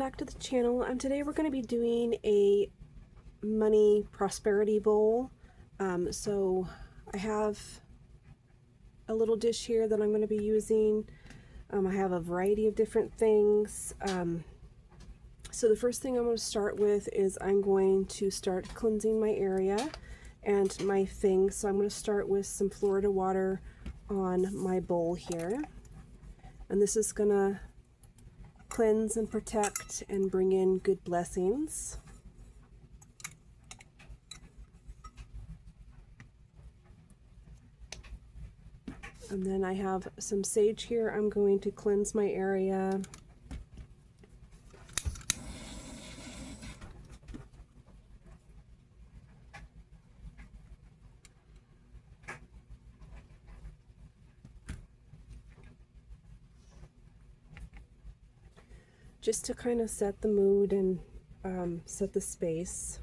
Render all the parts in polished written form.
back to the channel. Today we're going to be doing a money prosperity bowl. So I have a little dish here that I'm going to be using. I have a variety of different things. So the first thing I'm going to start with is I'm going to start cleansing my area and my things. So I'm going to start with some Florida water on my bowl here. And this is going to cleanse and protect and bring in good blessings. And then I have some sage here. I'm going to cleanse my area. Just to kind of set the mood and set the space.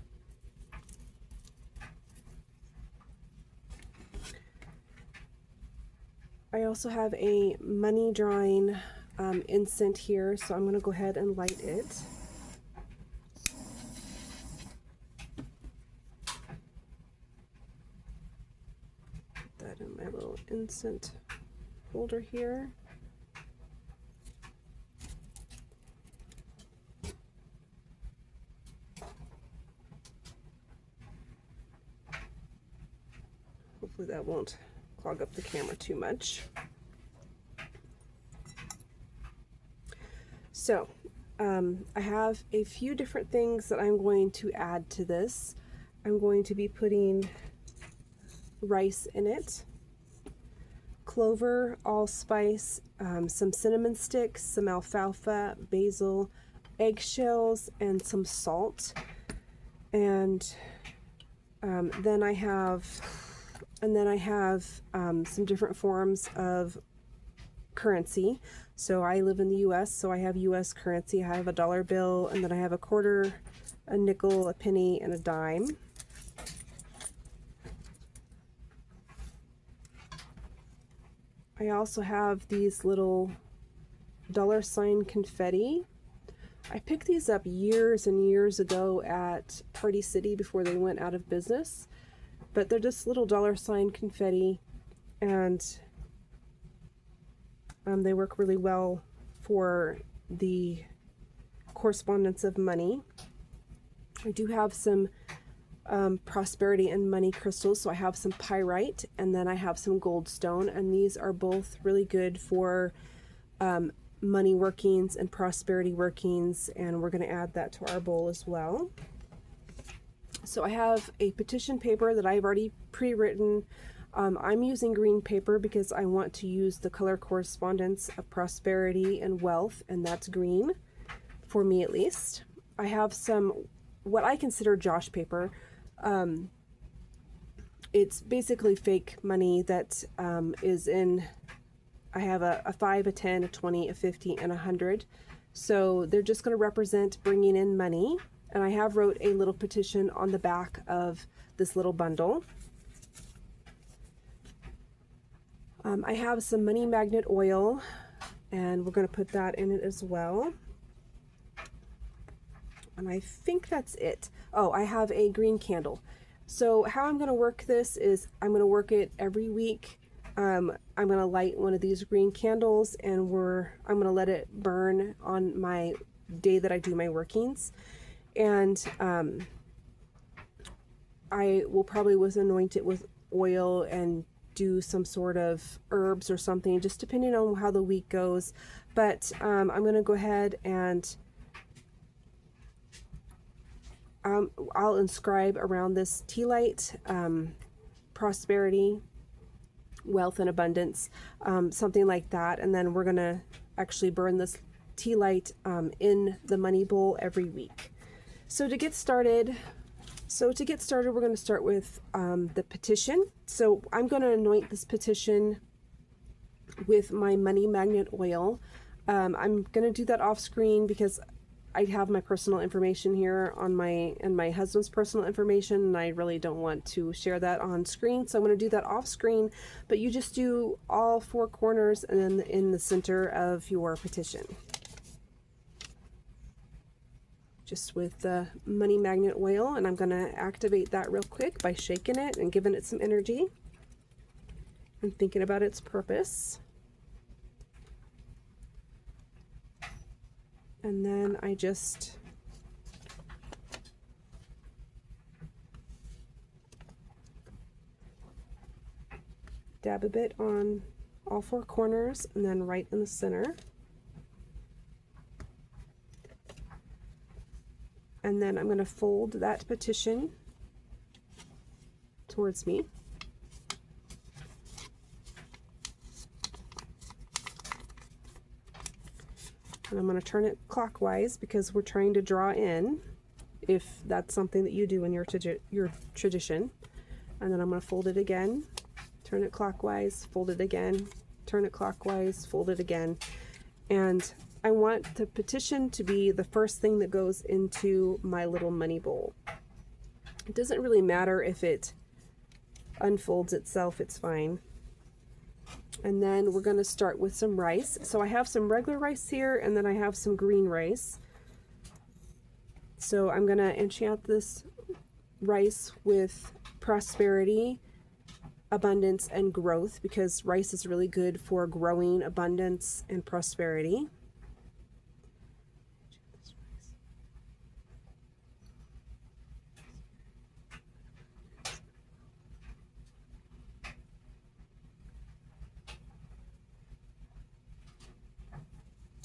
I also have a money drawing incense here, so I'm going to go ahead and light it. Put that in my little incense holder here. Hopefully that won't clog up the camera too much. So I have a few different things that I'm going to add to this. I'm going to be putting rice in it, clover, allspice, some cinnamon sticks, some alfalfa, basil, eggshells, and some salt. And then I have some different forms of currency. So I live in the US, so I have US currency. I have a dollar bill, and then I have a quarter, a nickel, a penny, and a dime. I also have these little $sign confetti. I picked these up years and years ago at Party City before they went out of business. But they're just little $sign confetti, and they work really well for the correspondence of money. I do have some prosperity and money crystals, so I have some pyrite, and then I have some goldstone, and these are both really good for money workings and prosperity workings, and we're going to add that to our bowl as well. So I have a petition paper that I've already pre-written. I'm using green paper because I want to use the color correspondence of prosperity and wealth, and that's green, for me at least. I have some, what I consider Josh paper. It's basically fake money that is in, I have a 5, a 10, a 20, a 50, and a 100. So they're just going to represent bringing in money. And I have wrote a little petition on the back of this little bundle. I have some money magnet oil, and we're going to put that in it as well. And I think that's it. Oh, I have a green candle. So how I'm going to work this is I'm going to work it every week. I'm going to light one of these green candles, and I'm going to let it burn on my day that I do my workings. And I will probably anoint it with oil and do some sort of herbs or something, just depending on how the week goes. But I'm going to go ahead and I'll inscribe around this tea light, prosperity, wealth, and abundance, something like that. And then we're going to actually burn this tea light in the money bowl every week. So to get started, we're going to start with the petition. So I'm going to anoint this petition with my money magnet oil. I'm going to do that off screen because I have my personal information here on my husband's personal information, and I really don't want to share that on screen. So I'm going to do that off screen, but you just do all 4 corners and then in the center of your petition. just with the money magnet oil, and I'm going to activate that real quick by shaking it and giving it some energy and thinking about its purpose. And then I just dab a bit on all four corners and then right in the center. And then I'm going to fold that petition towards me. And I'm going to turn it clockwise because we're trying to draw in, if that's something that you do in your tradition. And then I'm going to fold it again, turn it clockwise, fold it again, turn it clockwise, fold it again. And I want the petition to be the first thing that goes into my little money bowl. It doesn't really matter if it unfolds itself, it's fine. And then we're going to start with some rice. So I have some regular rice here, and then I have some green rice. So I'm going to enchant this rice with prosperity, abundance, and growth, because rice is really good for growing abundance and prosperity.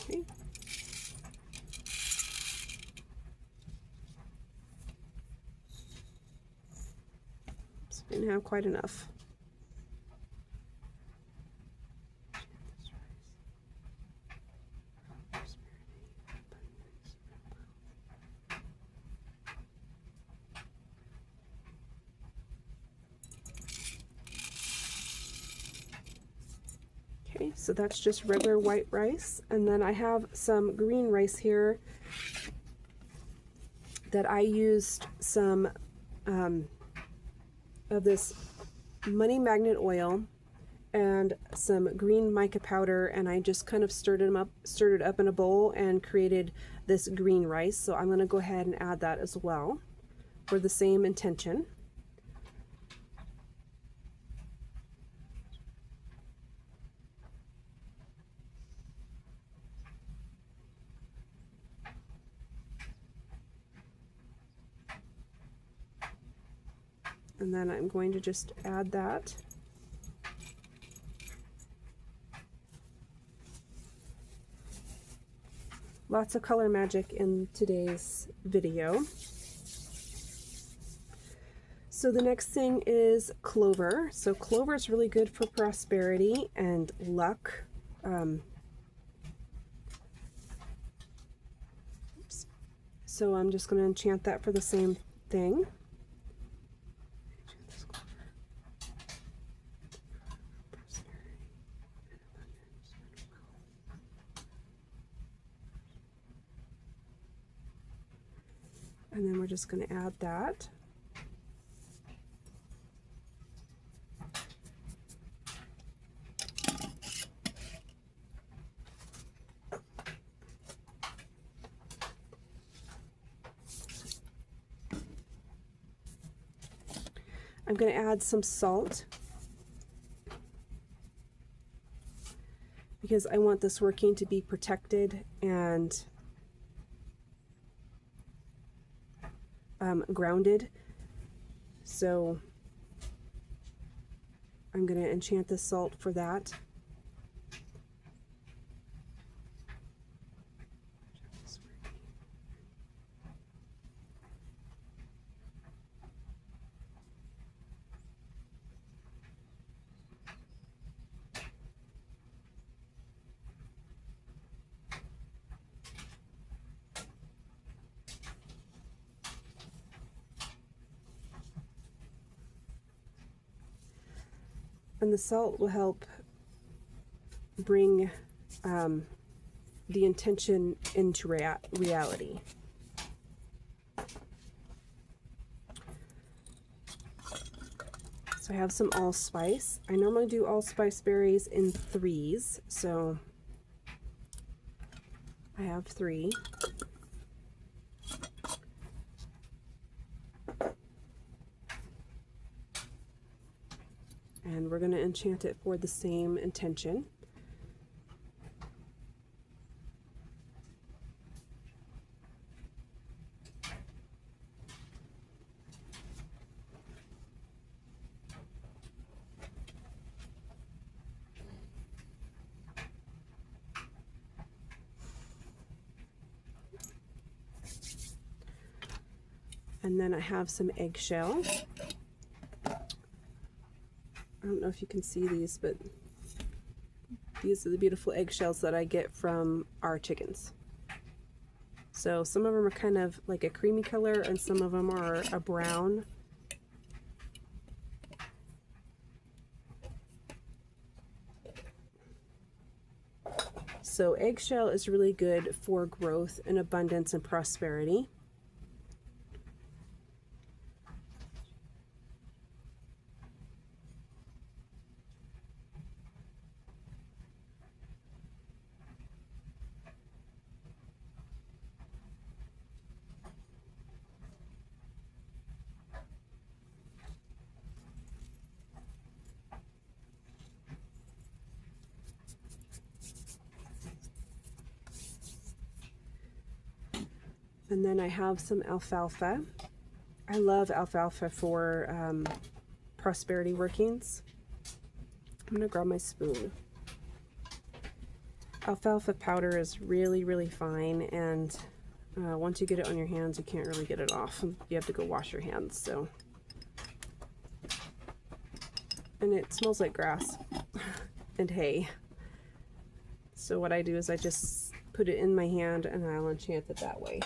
Okay. So I didn't have quite enough. Okay, so that's just regular white rice, and then I have some green rice here that I used some of this money magnet oil and some green mica powder, and I just kind of stirred it up in a bowl and created this green rice. So I'm going to go ahead and add that as well for the same intention. And then I'm going to just add that. Lots of color magic in today's video. So the next thing is clover. So clover is really good for prosperity and luck. So I'm just going to enchant that for the same thing. And then we're just going to add that. I'm going to add some salt because I want this working to be protected and grounded. So I'm going to enchant the salt for that. And the salt will help bring the intention into reality. So I have some allspice. I normally do allspice berries in 3s, so I have 3. And we're going to enchant it for the same intention. And then I have some eggshell. I don't know if you can see these, but these are the beautiful eggshells that I get from our chickens. So some of them are kind of like a creamy color and some of them are a brown. So eggshell is really good for growth and abundance and prosperity. And then I have some alfalfa. I love alfalfa for prosperity workings. I'm going to grab my spoon. Alfalfa powder is really, really fine, and once you get it on your hands, you can't really get it off. You have to go wash your hands. So, and it smells like grass and hay. So what I do is I just put it in my hand and I'll enchant it that way.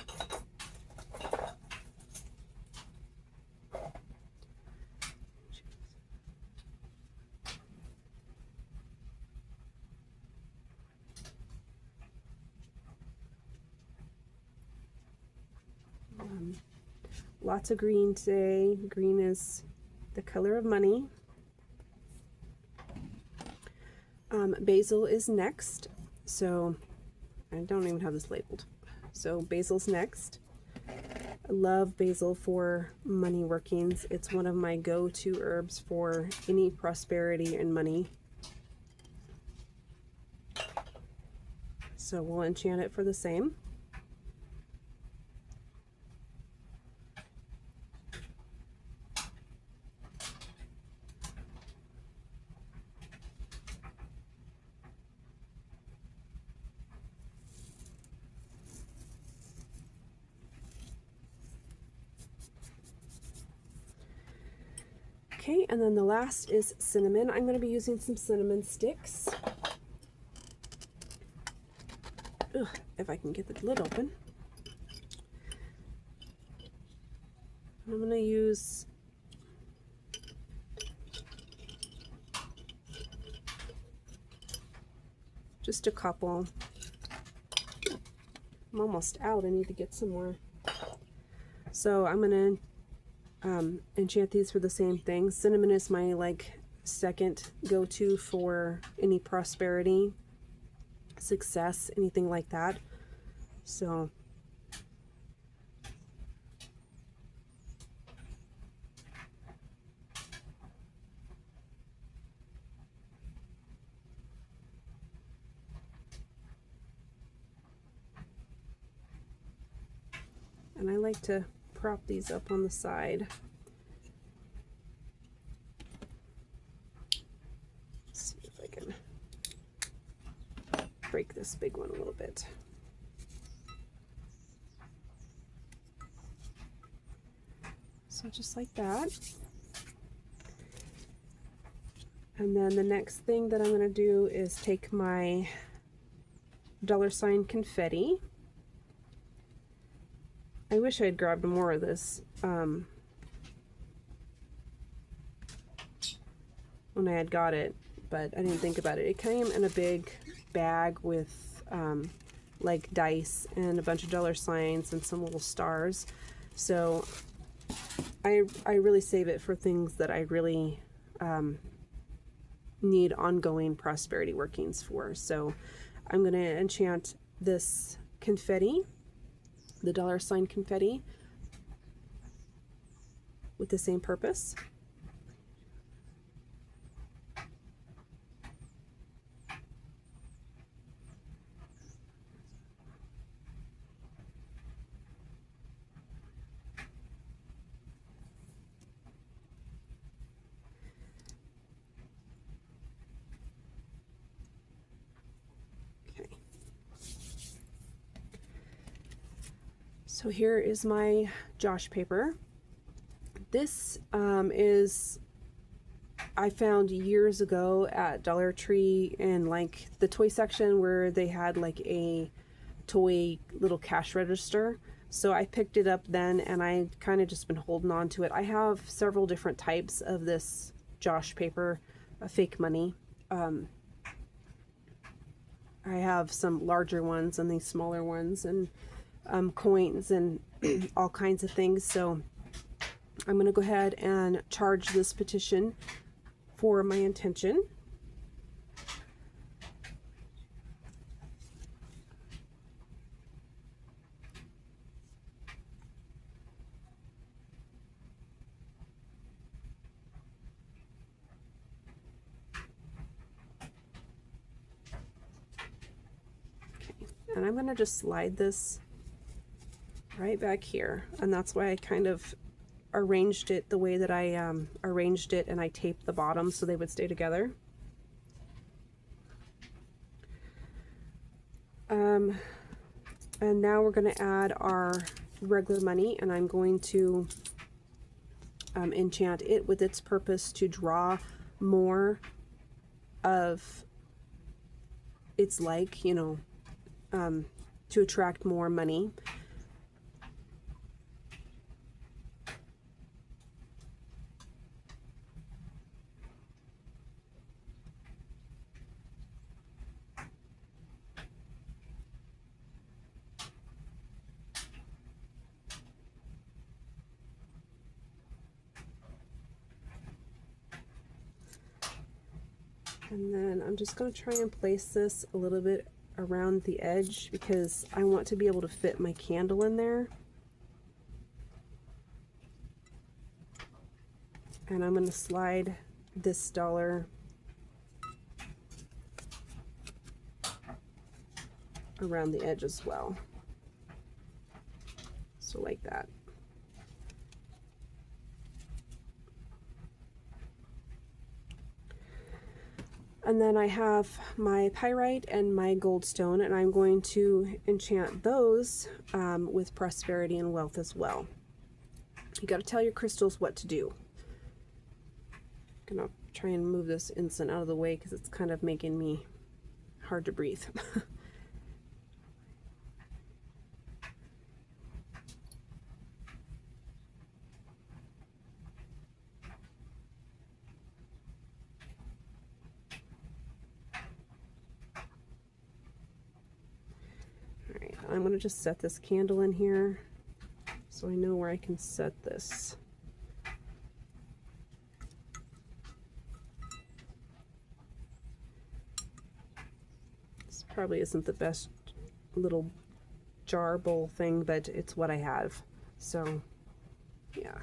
Lots of green today. Green is the color of money. Basil is next. So I don't even have this labeled. So basil's next. I love basil for money workings. It's one of my go-to herbs for any prosperity and money. So we'll enchant it for the same. Okay, and then the last is cinnamon. I'm going to be using some cinnamon sticks. Ugh, if I can get the lid open. I'm going to use just a couple. I'm almost out. I need to get some more. So I'm going to enchant these for the same thing. Cinnamon is my second go-to for any prosperity, success, anything like that. So and I like to prop these up on the side. Let's see if I can break this big one a little bit. So just like that. And then the next thing that I'm going to do is take my $ confetti. I wish I had grabbed more of this when I had got it, but I didn't think about it. It came in a big bag with like dice and a bunch of $ and some little stars. So I really save it for things that I really need ongoing prosperity workings for. So I'm going to enchant this confetti, the $ confetti, with the same purpose. So here is my Josh paper. This is, I found years ago at Dollar Tree in like the toy section where they had like a toy little cash register. So I picked it up then, and I kind of just been holding on to it. I have several different types of this Josh paper, fake money. I have some larger ones and these smaller ones, and coins and all kinds of things. So I'm going to go ahead and charge this petition for my intention. And I'm going to just slide this right back here. And that's why I kind of arranged it the way that I arranged it, and I taped the bottom so they would stay together. And now we're going to add our regular money, and I'm going to enchant it with its purpose to draw more of its like, you know, to attract more money. And then I'm just going to try and place this a little bit around the edge because I want to be able to fit my candle in there. And I'm going to slide this dollar around the edge as well. So like that. And then I have my pyrite and my goldstone, and I'm going to enchant those with prosperity and wealth as well. You got to tell your crystals what to do. I'm gonna try and move this incense out of the way because it's kind of making me hard to breathe. I'm going to just set this candle in here so I know where I can set this. This probably isn't the best little jar bowl thing, but it's what I have. So, yeah.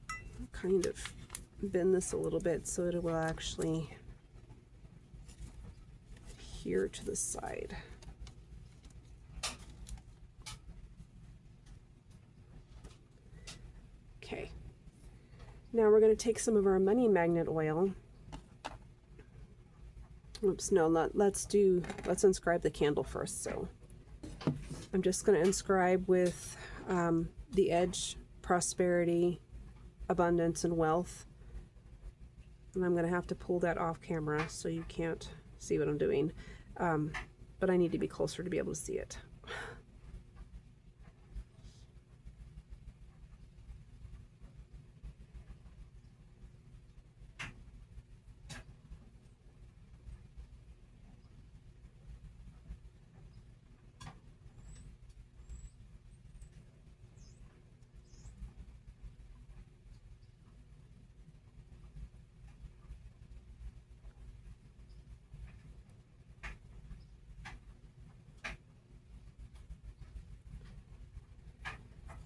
I'll kind of bend this a little bit so it will actually adhere to the side. Okay, now we're going to take some of our money magnet oil. Oops, no, let's inscribe the candle first. So I'm just going to inscribe with the edge, prosperity, abundance, and wealth. And I'm going to have to pull that off camera so you can't see what I'm doing. But I need to be closer to be able to see it.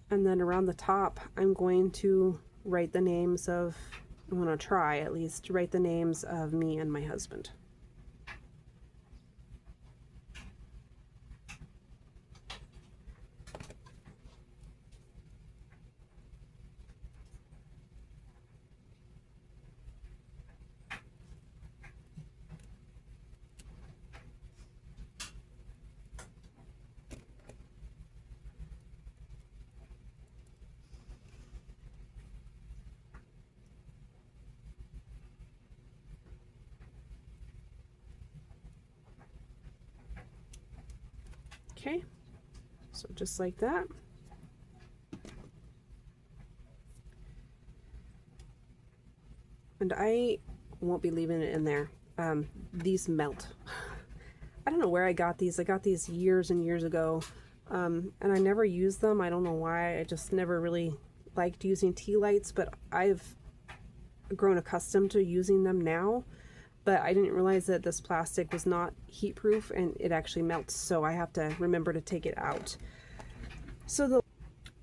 And then around the top, I'm going to write the names of, I want to try at least, to write the names of me and my husband. Okay, so just like that. And I won't be leaving it in there. These melt. I don't know where I got these. I got these years and years ago, and I never used them. I don't know why. I just never really liked using tea lights, but I've grown accustomed to using them now. But I didn't realize that this plastic was not heat proof and it actually melts, so I have to remember to take it out. So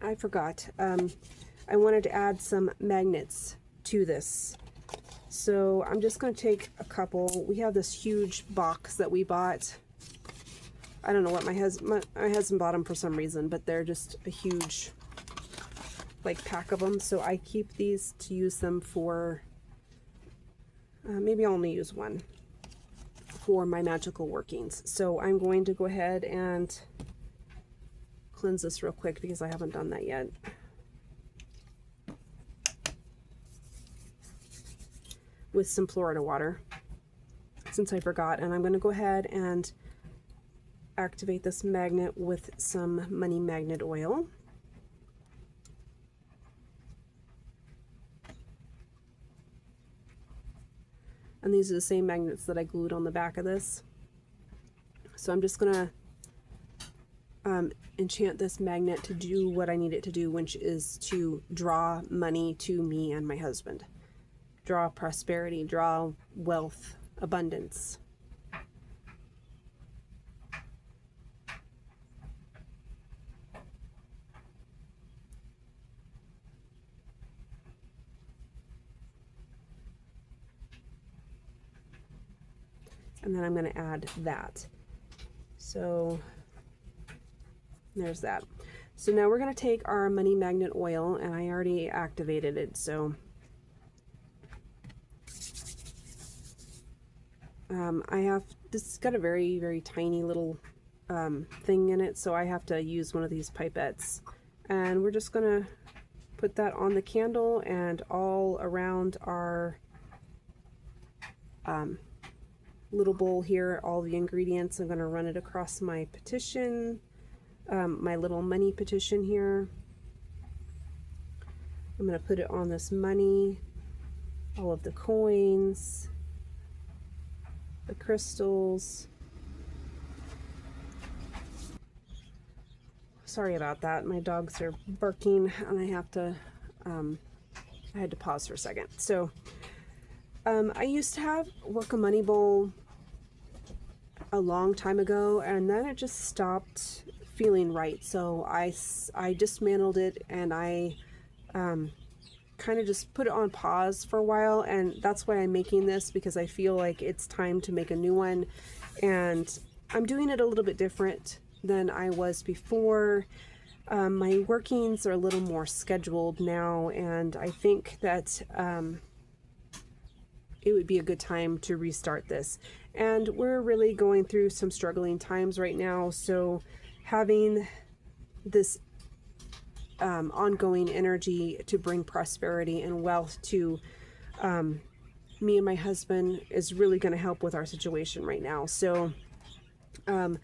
I forgot. I wanted to add some magnets to this. So I'm just going to take a couple. We have this huge box that we bought. I don't know what my husband bought them for some reason, but they're just a huge like pack of them. So I keep these to use them for, maybe I'll only use one for my magical workings. So I'm going to go ahead and cleanse this real quick because I haven't done that yet. With some Florida water, since I forgot. And I'm going to go ahead and activate this magnet with some money magnet oil. And these are the same magnets that I glued on the back of this. So I'm just going to enchant this magnet to do what I need it to do, which is to draw money to me and my husband. Draw prosperity, draw wealth, abundance. And then I'm going to add that. So there's that. So now we're going to take our money magnet oil, and I already activated it, so I have this got a very, very tiny little thing in it, so I have to use one of these pipettes. And we're just gonna put that on the candle and all around our little bowl here, all the ingredients. I'm gonna run it across my petition, my little money petition here. I'm gonna put it on this money, all of the coins, the crystals. Sorry about that. My dogs are barking and I have to, I had to pause for a second. So, I used to work a money bowl a long time ago, and then it just stopped feeling right. So I dismantled it, and I, kind of just put it on pause for a while, and that's why I'm making this, because I feel like it's time to make a new one. And I'm doing it a little bit different than I was before. My workings are a little more scheduled now, and I think that it would be a good time to restart this. And we're really going through some struggling times right now, so having this ongoing energy to bring prosperity and wealth to me and my husband is really going to help with our situation right now. So the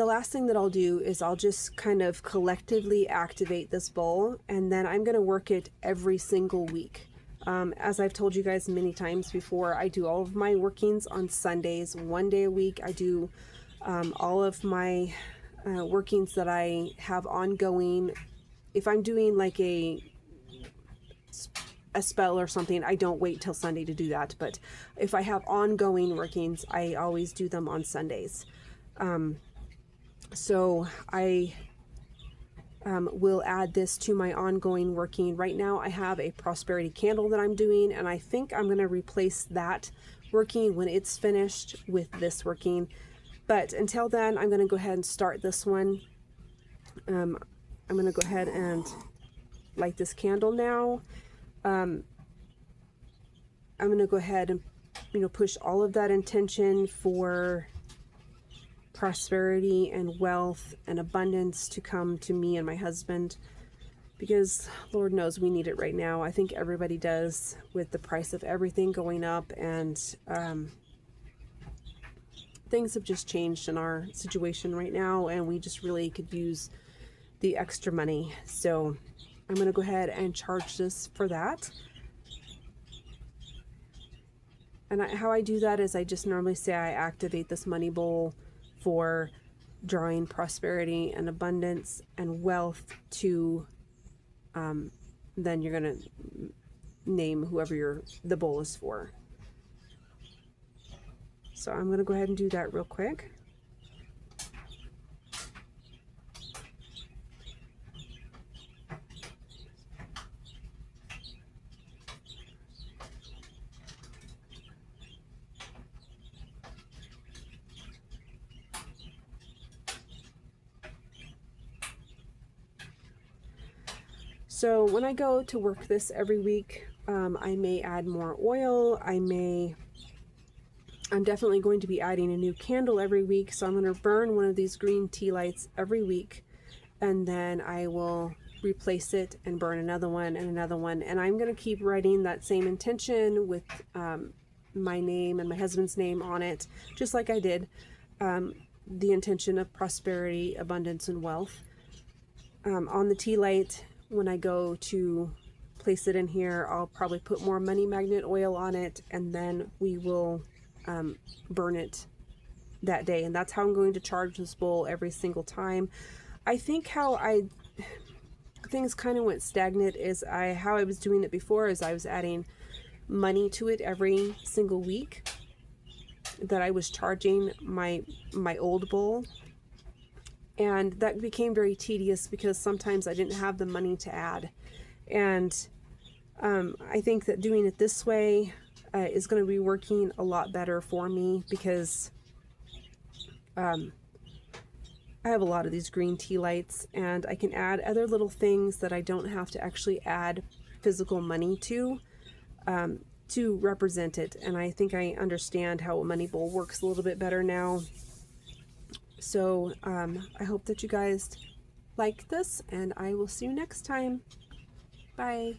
last thing that I'll do is I'll just kind of collectively activate this bowl, and then I'm going to work it every single week. As I've told you guys many times before, I do all of my workings on Sundays, 1 day a week. I do all of my workings that I have ongoing. If I'm doing like a spell or something, I don't wait till Sunday to do that. But if I have ongoing workings, I always do them on Sundays. So I will add this to my ongoing working. Right now I have a prosperity candle that I'm doing, and I think I'm going to replace that working when it's finished with this working. But until then, I'm going to go ahead and start this one. I'm going to go ahead and light this candle now. I'm going to go ahead and, push all of that intention for prosperity and wealth and abundance to come to me and my husband, because Lord knows we need it right now. I think everybody does, with the price of everything going up, and things have just changed in our situation right now, and we just really could use the extra money. So I'm going to go ahead and charge this for that. And how I do that is I just normally say I activate this money bowl for drawing prosperity and abundance and wealth to, then you're going to name whoever the bowl is for. So I'm going to go ahead and do that real quick. So when I go to work this every week, I may add more oil. I'm definitely going to be adding a new candle every week. So I'm going to burn one of these green tea lights every week, and then I will replace it and burn another one and another one. And I'm going to keep writing that same intention with my name and my husband's name on it, just like I did the intention of prosperity, abundance, and wealth. On the tea light, when I go to place it in here, I'll probably put more money magnet oil on it, and then we will burn it that day. And that's how I'm going to charge this bowl every single time. I think how things kind of went stagnant is how I was doing it before is I was adding money to it every single week that I was charging my old bowl. And that became very tedious because sometimes I didn't have the money to add. And I think that doing it this way is going to be working a lot better for me, because I have a lot of these green tea lights, and I can add other little things that I don't have to actually add physical money to represent it. And I think I understand how a money bowl works a little bit better now. So I hope that you guys like this, and I will see you next time. Bye.